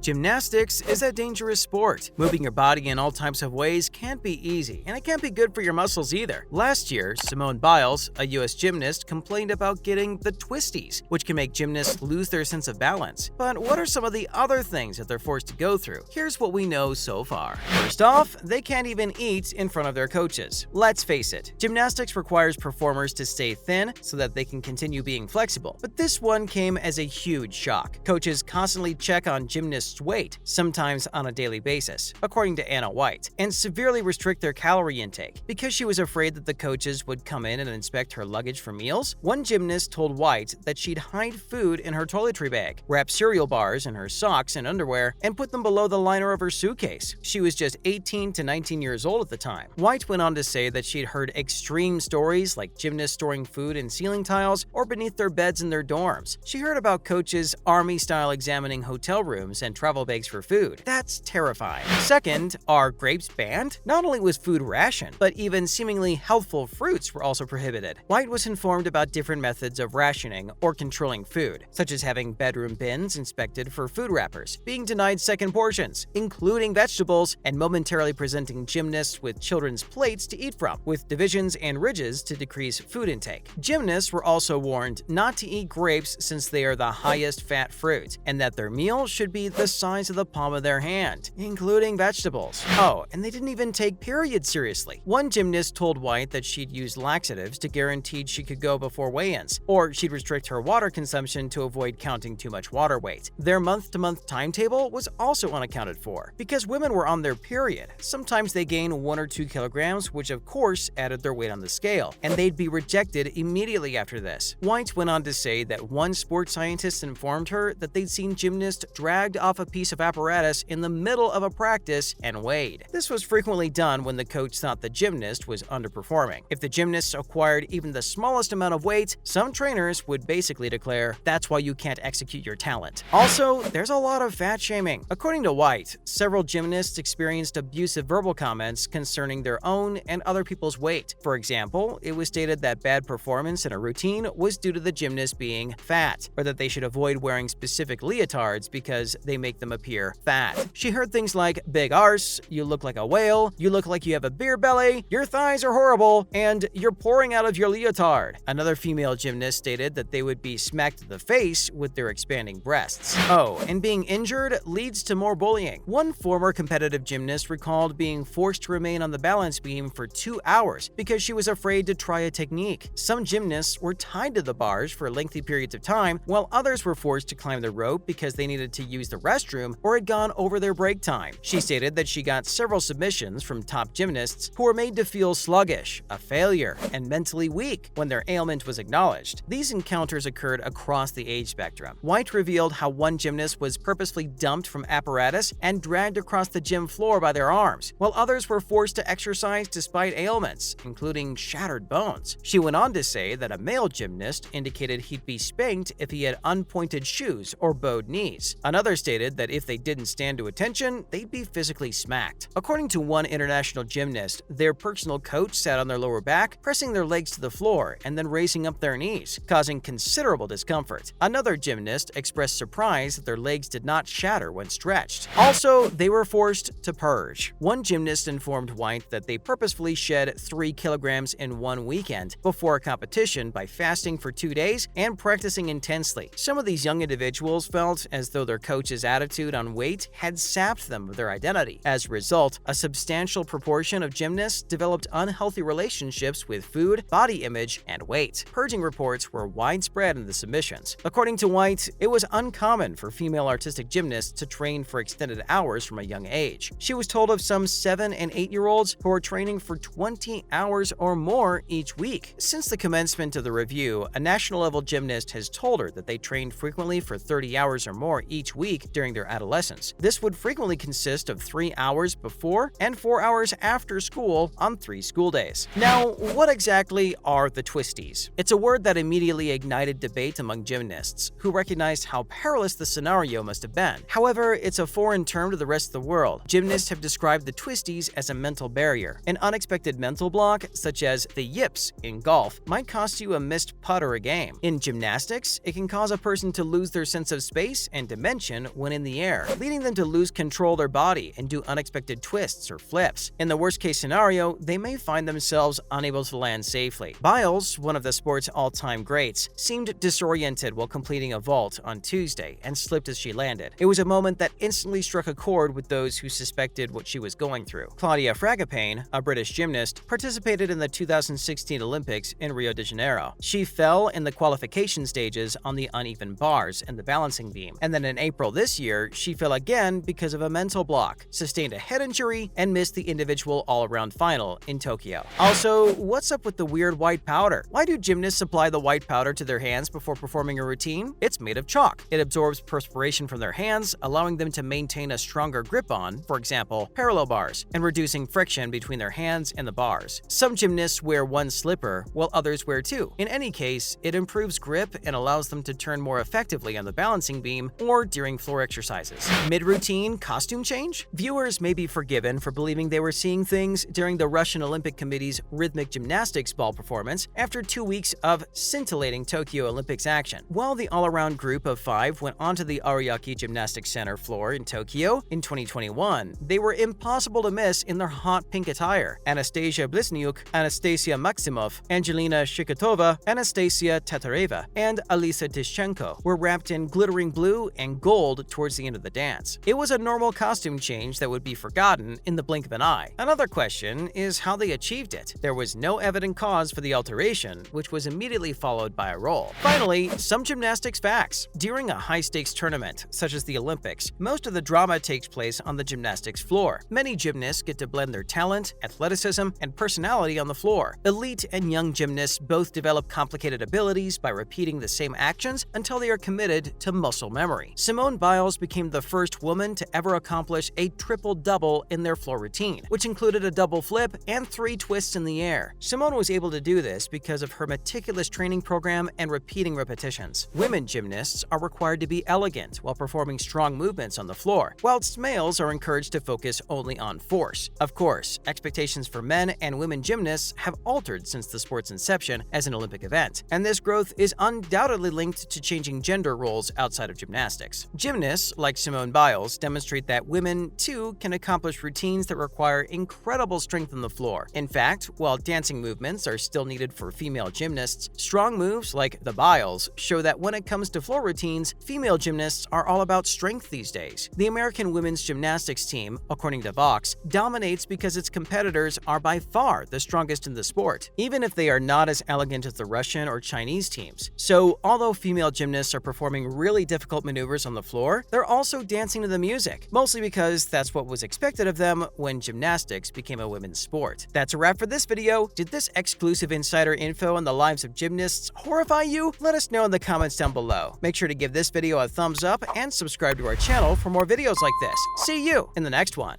Gymnastics is a dangerous sport. Moving your body in all types of ways can't be easy, and it can't be good for your muscles either. Last year, Simone Biles, a US gymnast, complained about getting the Twisties, which can make gymnasts lose their sense of balance. But what are some of the other things that they're forced to go through? Here's what we know so far. First off, they can't even eat in front of their coaches. Let's face it, gymnastics requires performers to stay thin so that they can continue being flexible. But this one came as a huge shock. Coaches constantly check on gymnasts' weight, sometimes on a daily basis, according to Anna White, and severely restrict their calorie intake. Because she was afraid that the coaches would come in and inspect her luggage for meals, one gymnast told White that she'd hide food in her toiletry bag, wrap cereal bars in her socks and underwear, and put them below the liner of her suitcase. She was just 18 to 19 years old at the time. White went on to say that she'd heard extreme stories like gymnasts storing food in ceiling tiles or beneath their beds in their dorms. She heard about coaches army-style examining hotel rooms and travel bags for food. That's terrifying. Second, are grapes banned? Not only was food rationed, but even seemingly healthful fruits were also prohibited. White was informed about different methods of rationing or controlling food, such as having bedroom bins inspected for food wrappers, being denied second portions, including vegetables, and momentarily presenting gymnasts with children's plates to eat from, with divisions and ridges to decrease food intake. Gymnasts were also warned not to eat grapes since they are the highest fat fruit, and that their meal should be the size of the palm of their hand, including vegetables. Oh, and they didn't even take periods seriously. One gymnast told White that she'd use laxatives to guarantee she could go before weigh-ins, or she'd restrict her water consumption to avoid counting too much water weight. Their month-to-month timetable was also unaccounted for. Because women were on their period, sometimes they gained 1 or 2 kilograms, which of course added their weight on the scale, and they'd be rejected immediately after this. White went on to say that one sports scientist informed her that they'd seen gymnasts dragged off a piece of apparatus in the middle of a practice and weighed. This was frequently done when the coach thought the gymnast was underperforming. If the gymnasts acquired even the smallest amount of weight, some trainers would basically declare, "That's why you can't execute your talent." Also, there's a lot of fat shaming. According to White, several gymnasts experienced abusive verbal comments concerning their own and other people's weight. For example, it was stated that bad performance in a routine was due to the gymnast being fat, or that they should avoid wearing specific leotards because they make them appear fat. She heard things like, "Big arse," "You look like a whale," "You look like you have a beer belly," "Your thighs are horrible," and "You're pouring out of your leotard." Another female gymnast stated that they would be smacked in the face with their expanding breasts. Oh, and being injured leads to more bullying. One former competitive gymnast recalled being forced to remain on the balance beam for 2 hours because she was afraid to try a technique. Some gymnasts were tied to the bars for lengthy periods of time, while others were forced to climb the rope because they needed to use the restroom or had gone over their break time. She stated that she got several submissions from top gymnasts who were made to feel sluggish, a failure, and mentally weak when their ailment was acknowledged. These encounters occurred across the age spectrum. White revealed how one gymnast was purposefully dumped from apparatus and dragged across the gym floor by their arms, while others were forced to exercise despite ailments, including shattered bones. She went on to say that a male gymnast indicated he'd be spanked if he had unpointed shoes or bowed knees. Another stated that if they didn't stand to attention, they'd be physically smacked. According to one international gymnast, their personal coach sat on their lower back, pressing their legs to the floor and then raising up their knees, causing considerable discomfort. Another gymnast expressed surprise that their legs did not shatter when stretched. Also, they were forced to purge. One gymnast informed White that they purposefully shed 3 kilograms in one weekend before a competition by fasting for 2 days and practicing intensely. Some of these young individuals felt as though their coach's attitude on weight had sapped them of their identity. As a result, a substantial proportion of gymnasts developed unhealthy relationships with food, body image, and weight. Purging reports were widespread in the submissions. According to White, it was uncommon for female artistic gymnasts to train for extended hours from a young age. She was told of some 7- and 8-year-olds who are training for 20 hours or more each week. Since the commencement of the review, a national-level gymnast has told her that they trained frequently for 30 hours or more each week during their adolescence. This would frequently consist of 3 hours before and 4 hours after school on 3 school days. Now, what exactly are the Twisties? It's a word that immediately ignited debate among gymnasts, who recognized how perilous the scenario must have been. However, it's a foreign term to the rest of the world. Gymnasts have described the Twisties as a mental barrier. An unexpected mental block, such as the yips in golf, might cost you a missed putt or a game. In gymnastics, it can cause a person to lose their sense of space and dimension when in the air, leading them to lose control of their body and do unexpected twists or flips. In the worst-case scenario, they may find themselves unable to land safely. Biles, one of the sport's all-time greats, seemed disoriented while completing a vault on Tuesday and slipped as she landed. It was a moment that instantly struck a chord with those who suspected what she was going through. Claudia Fragapane, a British gymnast, participated in the 2016 Olympics in Rio de Janeiro. She fell in the qualification stages on the uneven bars and the balancing beam, and then in April this year, she fell again because of a mental block, sustained a head injury, and missed the individual all-around final in Tokyo. Also, what's up with the weird white powder? Why do gymnasts apply the white powder to their hands before performing a routine? It's made of chalk. It absorbs perspiration from their hands, allowing them to maintain a stronger grip on, for example, parallel bars, and reducing friction between their hands and the bars. Some gymnasts wear one slipper, while others wear two. In any case, it improves grip and allows them to turn more effectively on the balancing beam or during floor exercises. Mid-routine costume change? Viewers may be forgiven for believing they were seeing things during the Russian Olympic Committee's rhythmic gymnastics ball performance after 2 weeks of scintillating Tokyo Olympics action. While the all-around group of 5 went onto the Ariake Gymnastics Center floor in Tokyo in 2021, they were impossible to miss in their hot pink attire. Anastasia Bliznyuk, Anastasia Maximov, Angelina Shikotova, Anastasia Tatareva, and Alisa Tishchenko were wrapped in glittering blue and gold towards the end of the dance. It was a normal costume change that would be forgotten in the blink of an eye. Another question is how they achieved it. There was no evident cause for the alteration, which was immediately followed by a roll. Finally, some gymnastics facts. During a high-stakes tournament, such as the Olympics, most of the drama takes place on the gymnastics floor. Many gymnasts get to blend their talent, athleticism, and personality on the floor. Elite and young gymnasts both develop complicated abilities by repeating the same actions until they are committed to muscle memory. Simone Biles became the first woman to ever accomplish a triple-double in their floor routine, which included a double flip and 3 twists in the air. Simone was able to do this because of her meticulous training program and repeating repetitions. Women gymnasts are required to be elegant while performing strong movements on the floor, whilst males are encouraged to focus only on force. Of course, expectations for men and women gymnasts have altered since the sport's inception as an Olympic event, and this growth is undoubtedly linked to changing gender roles outside of gymnastics. Gymnasts like Simone Biles demonstrate that women, too, can accomplish routines that require incredible strength on the floor. In fact, while dancing movements are still needed for female gymnasts, strong moves like the Biles show that when it comes to floor routines, female gymnasts are all about strength these days. The American women's gymnastics team, according to Vox, dominates because its competitors are by far the strongest in the sport, even if they are not as elegant as the Russian or Chinese teams. So, although female gymnasts are performing really difficult maneuvers on the floor, they're also dancing to the music, mostly because that's what was expected of them when gymnastics became a women's sport. That's a wrap for this video. Did this exclusive insider info on the lives of gymnasts horrify you? Let us know in the comments down below. Make sure to give this video a thumbs up and subscribe to our channel for more videos like this. See you in the next one.